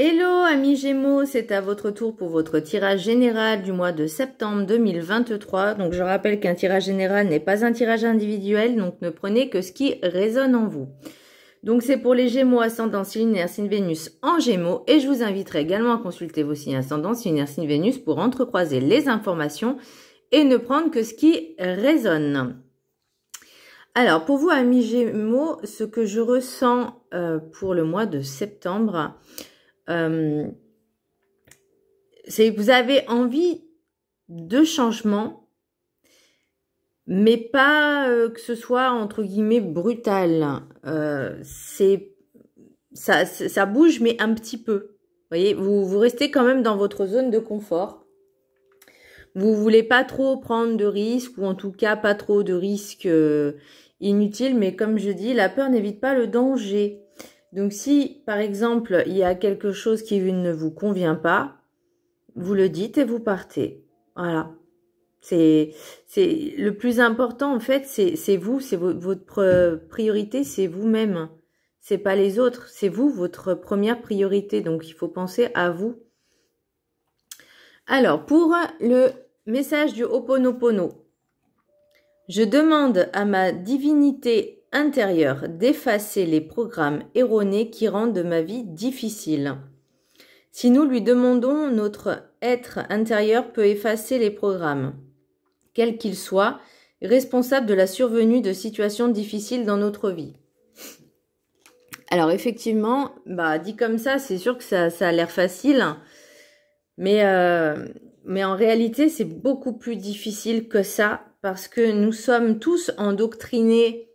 Hello amis Gémeaux, c'est à votre tour pour votre tirage général du mois de septembre 2023. Donc je rappelle qu'un tirage général n'est pas un tirage individuel, donc ne prenez que ce qui résonne en vous. Donc c'est pour les Gémeaux, ascendant, signe lunaire, signe Vénus en Gémeaux. Et je vous inviterai également à consulter vos signes ascendants, signe lunaire, signe Vénus pour entrecroiser les informations et ne prendre que ce qui résonne. Alors pour vous amis Gémeaux, ce que je ressens pour le mois de septembre... c'est que vous avez envie de changement, mais pas que ce soit entre guillemets brutal. Ça bouge, mais un petit peu. Vous voyez, vous restez quand même dans votre zone de confort. Vous voulez pas trop prendre de risques, ou en tout cas pas trop de risques inutiles, mais comme je dis, la peur n'évite pas le danger. Donc si, par exemple, il y a quelque chose qui ne vous convient pas, vous le dites et vous partez. Voilà. C'est le plus important, en fait, c'est vous, c'est votre priorité, c'est vous-même. C'est pas les autres, c'est vous, votre première priorité. Donc, il faut penser à vous. Alors, pour le message du Ho'oponopono, je demande à ma divinité intérieur d'effacer les programmes erronés qui rendent ma vie difficile. Si nous lui demandons, notre être intérieur peut effacer les programmes, quels qu'ils soient, responsables de la survenue de situations difficiles dans notre vie. Alors effectivement, dit comme ça, c'est sûr que ça a l'air facile, mais en réalité, c'est beaucoup plus difficile que ça, parce que nous sommes tous endoctrinés,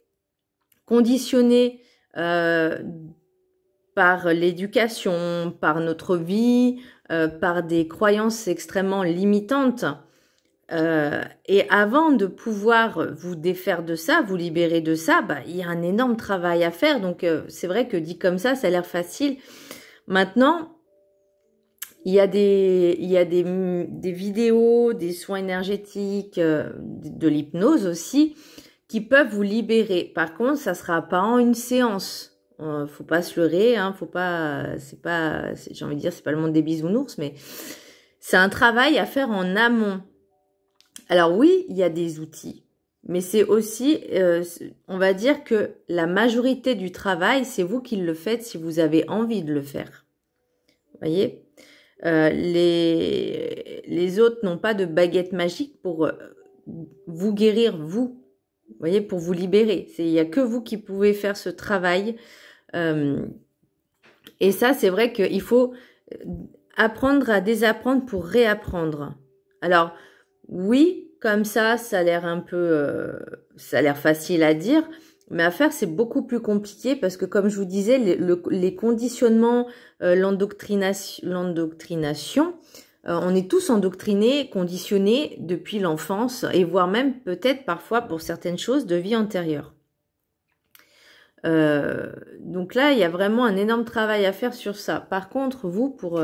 conditionnés par l'éducation, par notre vie, par des croyances extrêmement limitantes. Et avant de pouvoir vous défaire de ça, vous libérer de ça, il y a un énorme travail à faire. Donc c'est vrai que dit comme ça a l'air facile. Maintenant, il y a des vidéos, des soins énergétiques, de l'hypnose aussi, qui peuvent vous libérer. Par contre, ça sera pas en une séance. Faut pas se leurrer, hein, faut pas, j'ai envie de dire, c'est pas le monde des bisounours, mais c'est un travail à faire en amont. Alors oui, il y a des outils, mais c'est aussi, on va dire que la majorité du travail, c'est vous qui le faites si vous avez envie de le faire. Vous voyez, les autres n'ont pas de baguette magique pour vous guérir, vous. Vous voyez, pour vous libérer. Il n'y a que vous qui pouvez faire ce travail. Et ça, c'est vrai qu'il faut apprendre à désapprendre pour réapprendre. Alors, oui, comme ça a l'air un peu... ça a l'air facile à dire, mais à faire, c'est beaucoup plus compliqué parce que, comme je vous disais, les conditionnements, l'endoctrination, on est tous endoctrinés, conditionnés depuis l'enfance et voire même peut-être parfois pour certaines choses de vie antérieure. Donc là, il y a vraiment un énorme travail à faire sur ça. Par contre, vous, pour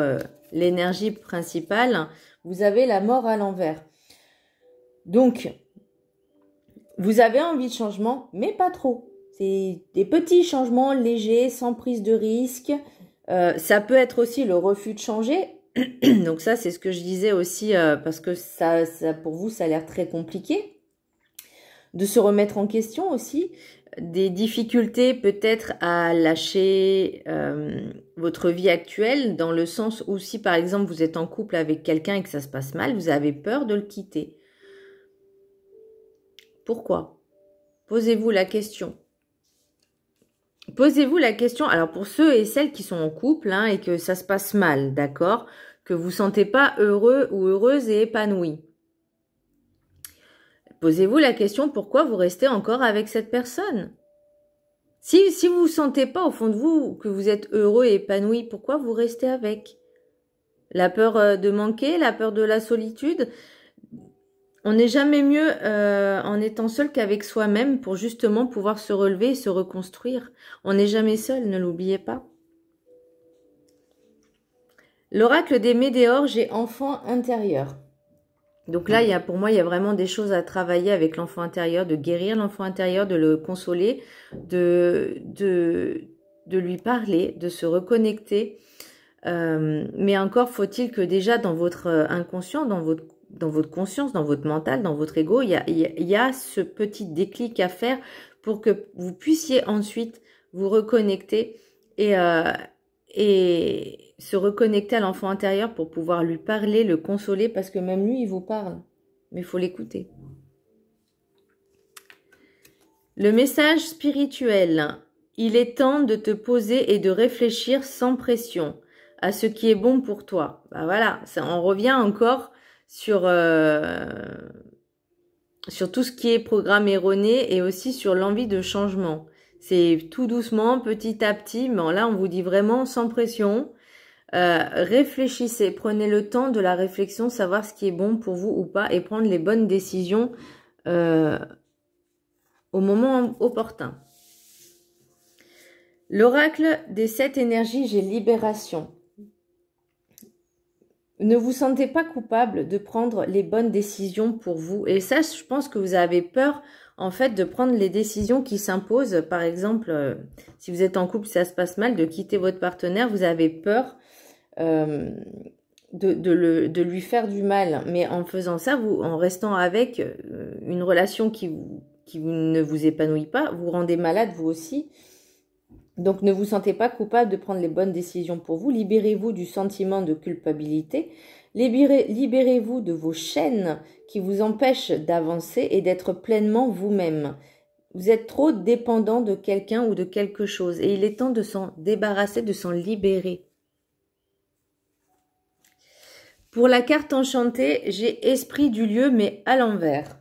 l'énergie principale, vous avez la mort à l'envers. Donc, vous avez envie de changement, mais pas trop. C'est des petits changements légers, sans prise de risque. Ça peut être aussi le refus de changer. Donc ça, c'est ce que je disais aussi, parce que ça, pour vous, ça a l'air très compliqué. De se remettre en question aussi. Des difficultés peut-être à lâcher votre vie actuelle, dans le sens où si, par exemple, vous êtes en couple avec quelqu'un et que ça se passe mal, vous avez peur de le quitter. Pourquoi? Posez-vous la question. Posez-vous la question, alors pour ceux et celles qui sont en couple et que ça se passe mal, d'accord, que vous ne sentez pas heureux ou heureuse et épanoui. Posez-vous la question, pourquoi vous restez encore avec cette personne? Si vous ne sentez pas au fond de vous que vous êtes heureux et épanoui, pourquoi vous restez avec? La peur de manquer, la peur de la solitude? On n'est jamais mieux en étant seul qu'avec soi-même pour justement pouvoir se relever et se reconstruire. On n'est jamais seul, ne l'oubliez pas. L'oracle des Médéors, j'ai enfant intérieur. Donc là, pour moi, il y a vraiment des choses à travailler avec l'enfant intérieur, de guérir l'enfant intérieur, de le consoler, de lui parler, de se reconnecter. Mais encore faut-il que déjà dans votre inconscient, dans votre conscience, dans votre mental, dans votre ego, il y a ce petit déclic à faire pour que vous puissiez ensuite vous reconnecter et se reconnecter à l'enfant intérieur pour pouvoir lui parler, le consoler, parce que même lui, il vous parle. Mais il faut l'écouter. Le message spirituel. Il est temps de te poser et de réfléchir sans pression à ce qui est bon pour toi. Bah voilà, ça, on revient encore sur tout ce qui est programme erroné et aussi sur l'envie de changement. C'est tout doucement, petit à petit, mais là on vous dit vraiment sans pression. Réfléchissez, prenez le temps de la réflexion, savoir ce qui est bon pour vous ou pas et prendre les bonnes décisions au moment opportun. L'oracle des 7 énergies, j'ai libération. Ne vous sentez pas coupable de prendre les bonnes décisions pour vous. Et ça, je pense que vous avez peur, en fait, de prendre les décisions qui s'imposent. Par exemple, si vous êtes en couple, ça se passe mal, de quitter votre partenaire, vous avez peur de lui faire du mal. Mais en faisant ça, en restant avec une relation qui ne vous épanouit pas, vous rendez malade vous aussi. Donc, ne vous sentez pas coupable de prendre les bonnes décisions pour vous. Libérez-vous du sentiment de culpabilité. Libérez-vous de vos chaînes qui vous empêchent d'avancer et d'être pleinement vous-même. Vous êtes trop dépendant de quelqu'un ou de quelque chose. Et il est temps de s'en débarrasser, de s'en libérer. Pour la carte enchantée, j'ai esprit du lieu, mais à l'envers.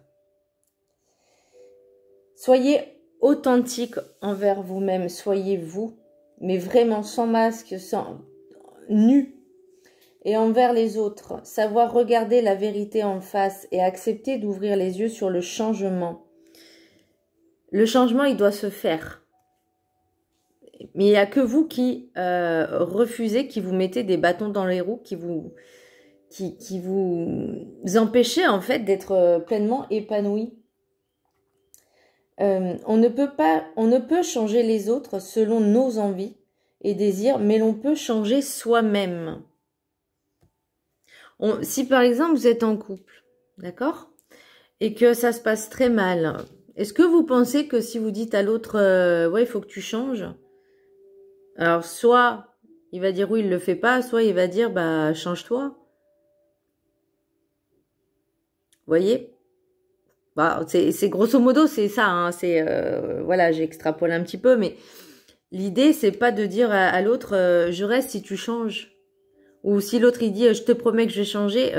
Soyez authentique envers vous-même, soyez vous, mais vraiment sans masque, nu, et envers les autres. Savoir regarder la vérité en face et accepter d'ouvrir les yeux sur le changement. Le changement, il doit se faire. Mais il n'y a que vous qui refusez, qui vous mettez des bâtons dans les roues, qui vous empêchez en fait d'être pleinement épanoui. On ne peut changer les autres selon nos envies et désirs, mais l'on peut changer soi-même. Si par exemple vous êtes en couple, d'accord, et que ça se passe très mal, est-ce que vous pensez que si vous dites à l'autre ouais, il faut que tu changes, alors soit il va dire oui, il le fait pas, soit il va dire bah change-toi. Vous voyez? Bah, c'est grosso modo, c'est ça, hein, voilà, j'extrapole un petit peu, mais l'idée, c'est pas de dire à l'autre, je reste si tu changes. Ou si l'autre, il dit, je te promets que je vais changer,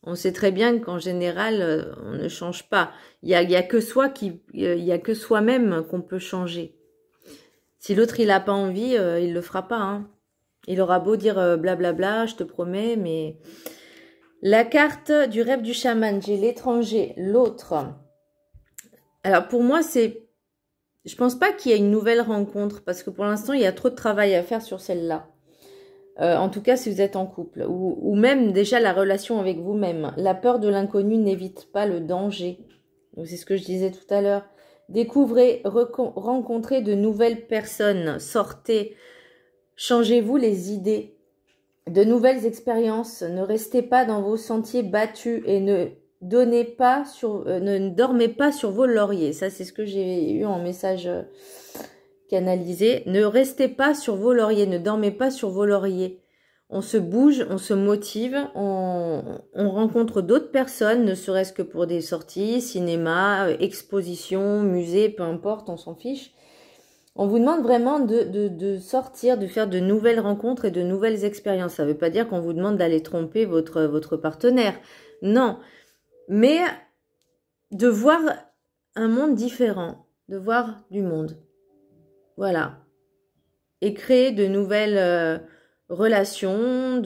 on sait très bien qu'en général, on ne change pas. Il y a que soi-même qu'on peut changer. Si l'autre, il a pas envie, il le fera pas, hein. Il aura beau dire blablabla, je te promets, mais... La carte du rêve du chaman, j'ai l'étranger, l'autre. Alors pour moi, je pense pas qu'il y ait une nouvelle rencontre parce que pour l'instant, il y a trop de travail à faire sur celle-là. En tout cas, si vous êtes en couple ou même déjà la relation avec vous-même. La peur de l'inconnu n'évite pas le danger. Donc c'est ce que je disais tout à l'heure. Découvrez, rencontrez de nouvelles personnes, sortez, changez-vous les idées. De nouvelles expériences, ne restez pas dans vos sentiers battus et ne dormez pas sur vos lauriers. Ça, c'est ce que j'ai eu en message canalisé. Ne restez pas sur vos lauriers, ne dormez pas sur vos lauriers. On se bouge, on se motive, on rencontre d'autres personnes, ne serait-ce que pour des sorties, cinéma, expositions, musées, peu importe, on s'en fiche. On vous demande vraiment de sortir, de faire de nouvelles rencontres et de nouvelles expériences. Ça ne veut pas dire qu'on vous demande d'aller tromper votre partenaire. Non. Mais de voir un monde différent. De voir du monde. Voilà. Et créer de nouvelles relations.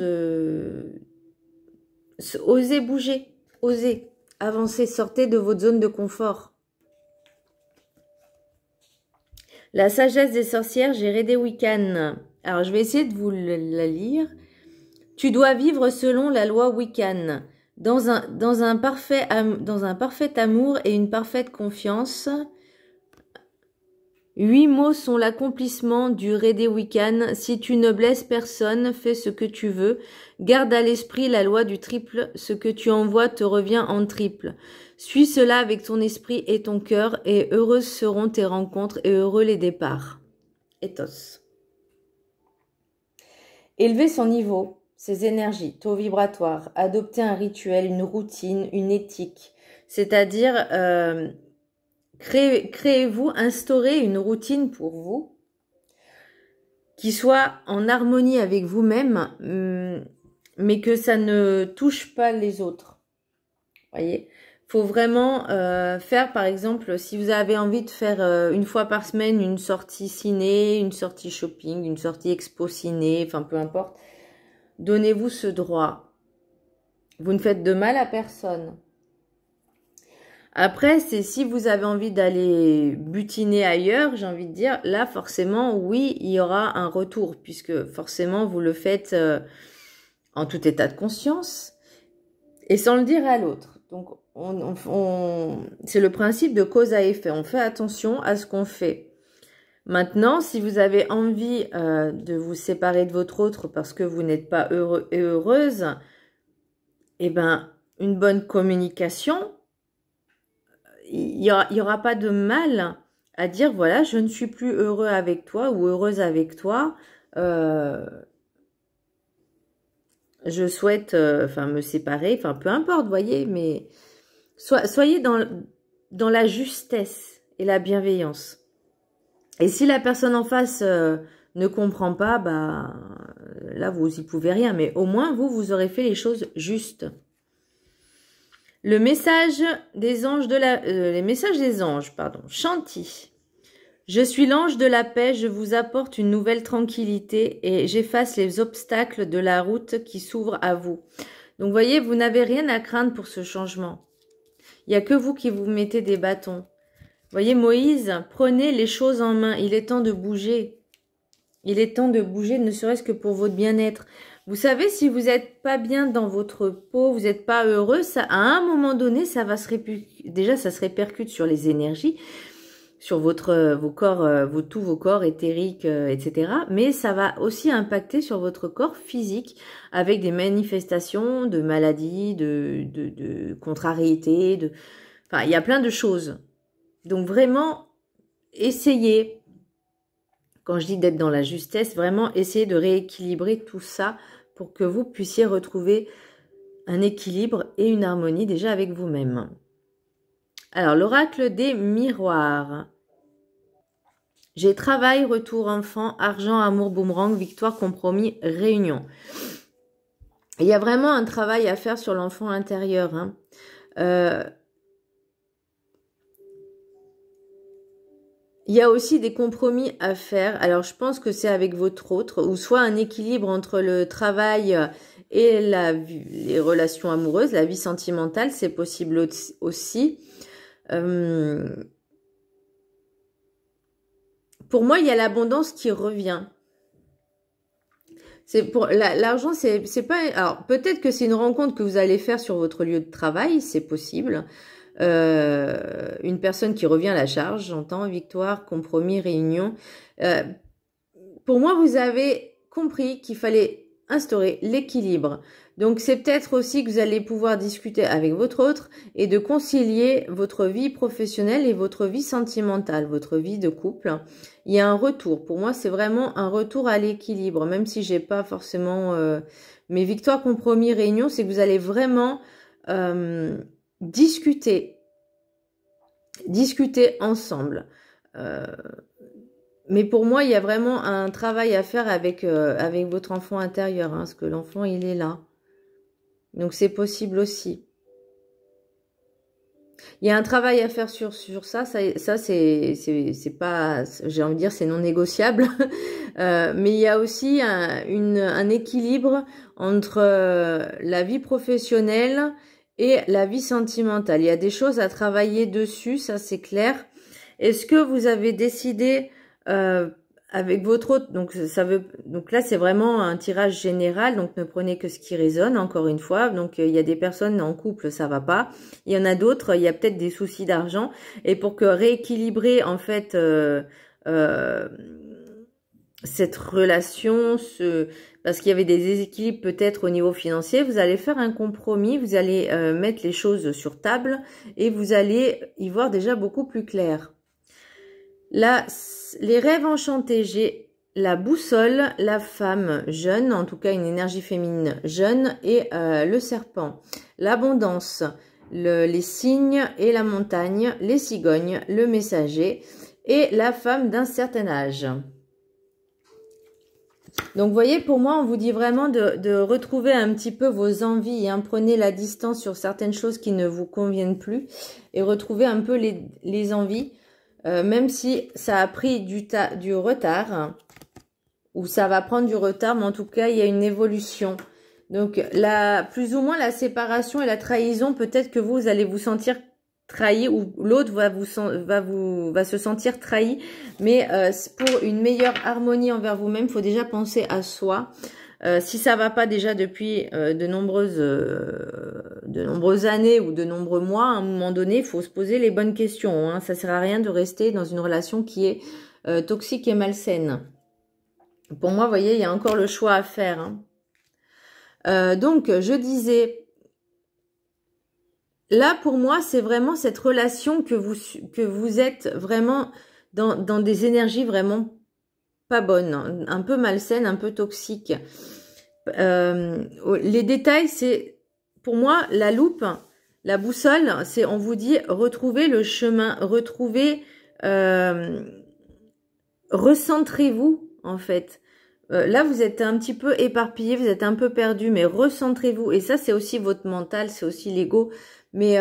Osez bouger. Osez avancer. Sortez de votre zone de confort. La sagesse des sorcières, j'ai Rédé Wiccan. Alors, je vais essayer de vous la lire. Tu dois vivre selon la loi Wiccan, dans un parfait amour et une parfaite confiance. 8 mots sont l'accomplissement du Redewickan. Si tu ne blesses personne, fais ce que tu veux. Garde à l'esprit la loi du triple. Ce que tu envoies te revient en triple. Suis cela avec ton esprit et ton cœur, et heureuses seront tes rencontres et heureux les départs. Ethos. Élever son niveau, ses énergies, taux vibratoire, adopter un rituel, une routine, une éthique. C'est-à-dire... créez-vous, instaurez une routine pour vous qui soit en harmonie avec vous-même, mais que ça ne touche pas les autres. Voyez, faut vraiment faire, par exemple, si vous avez envie de faire une fois par semaine une sortie ciné, une sortie shopping, une sortie expo ciné, enfin peu importe, donnez-vous ce droit. Vous ne faites de mal à personne. Après, c'est si vous avez envie d'aller butiner ailleurs, j'ai envie de dire, là, forcément, oui, il y aura un retour, puisque forcément, vous le faites en tout état de conscience et sans le dire à l'autre. Donc, c'est le principe de cause à effet. On fait attention à ce qu'on fait. Maintenant, si vous avez envie de vous séparer de votre autre parce que vous n'êtes pas heureux et heureuse, eh ben, une bonne communication... Il y aura pas de mal à dire, voilà, je ne suis plus heureux avec toi ou heureuse avec toi. Je souhaite me séparer, enfin, peu importe, voyez, mais soyez dans la justesse et la bienveillance. Et si la personne en face ne comprend pas, bah, là, vous y pouvez rien. Mais au moins, vous aurez fait les choses justes. Le message des anges les messages des anges, pardon. Chanti. Je suis l'ange de la paix, je vous apporte une nouvelle tranquillité et j'efface les obstacles de la route qui s'ouvre à vous. Donc, voyez, vous n'avez rien à craindre pour ce changement. Il n'y a que vous qui vous mettez des bâtons. Voyez, Moïse, prenez les choses en main. Il est temps de bouger. Il est temps de bouger, ne serait-ce que pour votre bien-être. Vous savez, si vous n'êtes pas bien dans votre peau, vous n'êtes pas heureux, ça, à un moment donné, ça va se répercuter. Déjà, ça se répercute sur les énergies, sur vos corps, tous vos corps éthériques, etc. Mais ça va aussi impacter sur votre corps physique avec des manifestations de maladies, de contrariétés, enfin, il y a plein de choses. Donc vraiment, essayez, quand je dis d'être dans la justesse, vraiment essayez de rééquilibrer tout ça pour que vous puissiez retrouver un équilibre et une harmonie déjà avec vous-même. Alors, l'oracle des miroirs. J'ai travail, retour enfant, argent, amour, boomerang, victoire, compromis, réunion. Il y a vraiment un travail à faire sur l'enfant intérieur. Hein. Il y a aussi des compromis à faire. Alors, je pense que c'est avec votre autre, ou soit un équilibre entre le travail et les relations amoureuses, la vie sentimentale, c'est possible aussi. Pour moi, il y a l'abondance qui revient. C'est pour l'argent, c'est pas. Alors, peut-être que c'est une rencontre que vous allez faire sur votre lieu de travail, c'est possible. Une personne qui revient à la charge, j'entends, victoire, compromis, réunion. Pour moi, vous avez compris qu'il fallait instaurer l'équilibre. Donc, c'est peut-être aussi que vous allez pouvoir discuter avec votre autre et de concilier votre vie professionnelle et votre vie sentimentale, votre vie de couple. Il y a un retour. Pour moi, c'est vraiment un retour à l'équilibre, même si j'ai pas forcément mes victoires, compromis, réunion, c'est que vous allez vraiment discuter ensemble. Mais pour moi, il y a vraiment un travail à faire avec votre enfant intérieur, hein, parce que l'enfant, il est là. Donc, c'est possible aussi. Il y a un travail à faire sur ça. Ça c'est pas, j'ai envie de dire, c'est non négociable. Mais il y a aussi un équilibre entre la vie professionnelle et la vie sentimentale. Il y a des choses à travailler dessus, ça c'est clair. Est-ce que vous avez décidé avec votre autre, donc là c'est vraiment un tirage général, donc ne prenez que ce qui résonne, encore une fois. Donc il y a des personnes en couple, ça va pas. Il y en a d'autres, il y a peut-être des soucis d'argent. Et pour que rééquilibrer en fait cette relation, parce qu'il y avait des déséquilibres peut-être au niveau financier, vous allez faire un compromis, vous allez mettre les choses sur table et vous allez y voir déjà beaucoup plus clair. Là, les rêves enchantés, j'ai la boussole, la femme jeune, en tout cas une énergie féminine jeune, et le serpent. L'abondance, les cygnes et la montagne, les cigognes, le messager et la femme d'un certain âge. Donc, vous voyez, pour moi, on vous dit vraiment de retrouver un petit peu vos envies. Hein. Prenez la distance sur certaines choses qui ne vous conviennent plus et retrouvez un peu les envies, même si ça a pris du retard ou ça va prendre du retard, mais en tout cas, il y a une évolution. Donc, plus ou moins la séparation et la trahison, peut-être que vous allez vous sentir trahi ou l'autre va se sentir trahi, mais pour une meilleure harmonie envers vous-même, il faut déjà penser à soi. Si ça va pas déjà depuis de nombreuses années ou de nombreux mois, à un moment donné, il faut se poser les bonnes questions. Hein. Ça sert à rien de rester dans une relation qui est toxique et malsaine. Pour moi, vous voyez, il y a encore le choix à faire. Hein. Donc, je disais... Là, pour moi, c'est vraiment cette relation que vous êtes vraiment dans des énergies vraiment pas bonnes, un peu malsaines, un peu toxiques. Les détails, c'est pour moi la loupe, la boussole, c'est on vous dit retrouvez le chemin, recentrez-vous en fait. Là, vous êtes un petit peu éparpillé, vous êtes un peu perdu, mais recentrez-vous. Et ça, c'est aussi votre mental, c'est aussi l'ego. Mais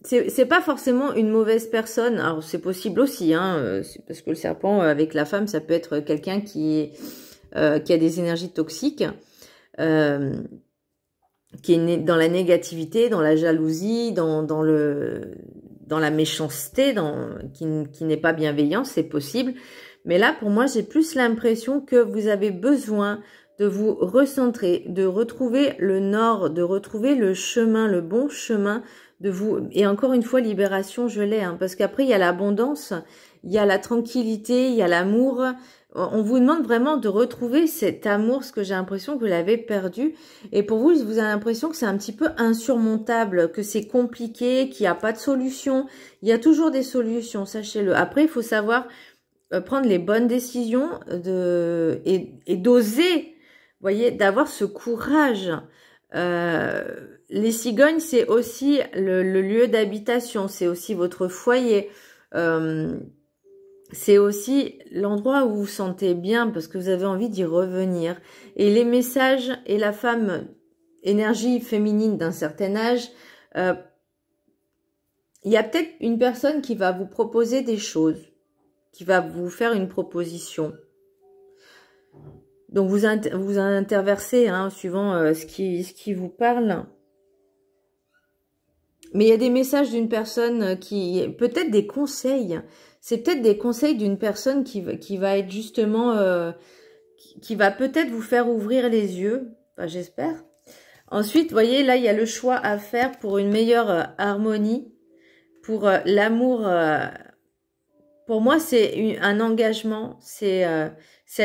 c'est pas forcément une mauvaise personne. Alors, c'est possible aussi, hein, parce que le serpent avec la femme, ça peut être quelqu'un qui a des énergies toxiques, qui est né dans la négativité, dans la jalousie, dans la méchanceté, qui n'est pas bienveillant, c'est possible. Mais là, pour moi, j'ai plus l'impression que vous avez besoin de vous recentrer, de retrouver le nord, de retrouver le chemin, le bon chemin de vous. Et encore une fois, libération, je l'ai, hein, parce qu'après, il y a l'abondance, il y a la tranquillité, il y a l'amour. On vous demande vraiment de retrouver cet amour, ce que j'ai l'impression que vous l'avez perdu. Et pour vous, vous avez l'impression que c'est un petit peu insurmontable, que c'est compliqué, qu'il n'y a pas de solution. Il y a toujours des solutions, sachez-le. Après, il faut savoir prendre les bonnes décisions et d'oser, vous voyez, d'avoir ce courage. Les cigognes, c'est aussi le lieu d'habitation, c'est aussi votre foyer, c'est aussi l'endroit où vous vous sentez bien parce que vous avez envie d'y revenir. Et les messages et la femme, énergie féminine d'un certain âge, il y a peut-être une personne qui va vous proposer des choses, qui va vous faire une proposition. Donc, vous interversez, hein, suivant ce qui vous parle. Mais il y a des messages d'une personne peut-être des conseils. C'est peut-être des conseils d'une personne qui va être justement... qui va peut-être vous faire ouvrir les yeux. Enfin, j'espère. Ensuite, vous voyez, là, il y a le choix à faire pour une meilleure harmonie. Pour l'amour... pour moi, c'est un engagement, c'est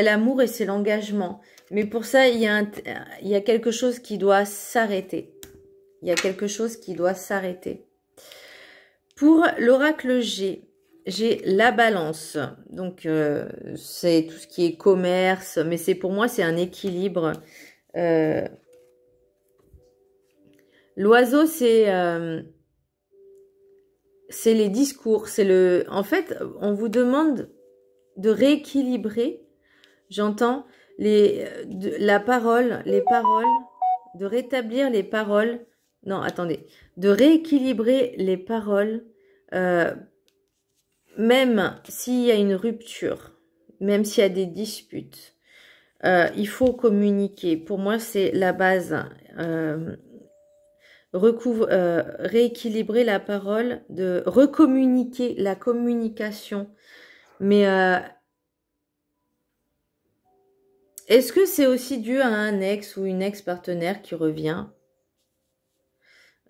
l'amour et c'est l'engagement. Mais pour ça, il y a quelque chose qui doit s'arrêter. Il y a quelque chose qui doit s'arrêter. Pour l'oracle G, j'ai la balance. Donc, c'est tout ce qui est commerce, mais pour moi, c'est un équilibre. L'oiseau, c'est les discours, en fait, on vous demande de rééquilibrer, j'entends, la parole, les paroles, de rétablir les paroles, non, attendez, de rééquilibrer les paroles, même s'il y a une rupture, même s'il y a des disputes, il faut communiquer. Pour moi, c'est la base. Rééquilibrer la parole, de recommuniquer, la communication. Mais est-ce que c'est aussi dû à un ex ou une ex-partenaire qui revient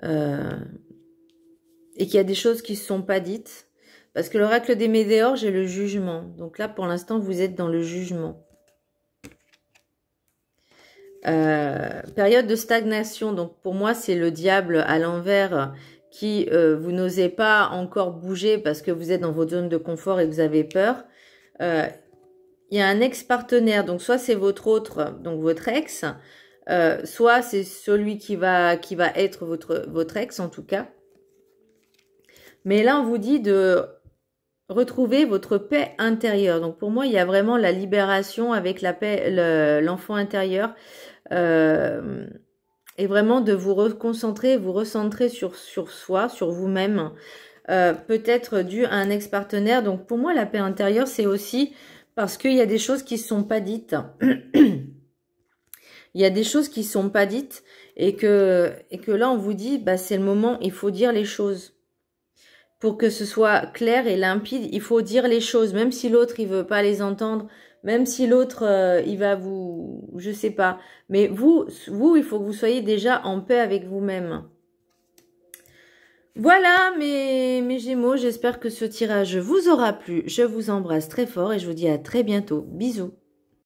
et qu'il y a des choses qui ne se sont pas dites? Parce que l'oracle des météores, j'ai le jugement. Donc là, pour l'instant, vous êtes dans le jugement. Période de stagnation. Donc pour moi, c'est le diable à l'envers qui vous n'osez pas encore bouger parce que vous êtes dans votre zone de confort et que vous avez peur. Il y a un ex-partenaire. Donc soit c'est votre autre, donc votre ex, soit c'est celui qui va être votre ex en tout cas. Mais là, on vous dit de retrouver votre paix intérieure. Donc pour moi, il y a vraiment la libération avec la paix, l'enfant intérieur. Et vraiment de vous reconcentrer, vous recentrer sur soi, sur vous-même. Peut-être dû à un ex-partenaire. Donc pour moi, la paix intérieure, c'est aussi parce qu'il y a des choses qui ne sont pas dites. Il y a des choses qui ne sont pas dites et que là, on vous dit, bah, c'est le moment, il faut dire les choses. Pour que ce soit clair et limpide, il faut dire les choses, même si l'autre, il veut pas les entendre, même si l'autre, il va vous... Je sais pas. Mais vous, il faut que vous soyez déjà en paix avec vous-même. Voilà mes Gémeaux, j'espère que ce tirage vous aura plu. Je vous embrasse très fort et je vous dis à très bientôt. Bisous.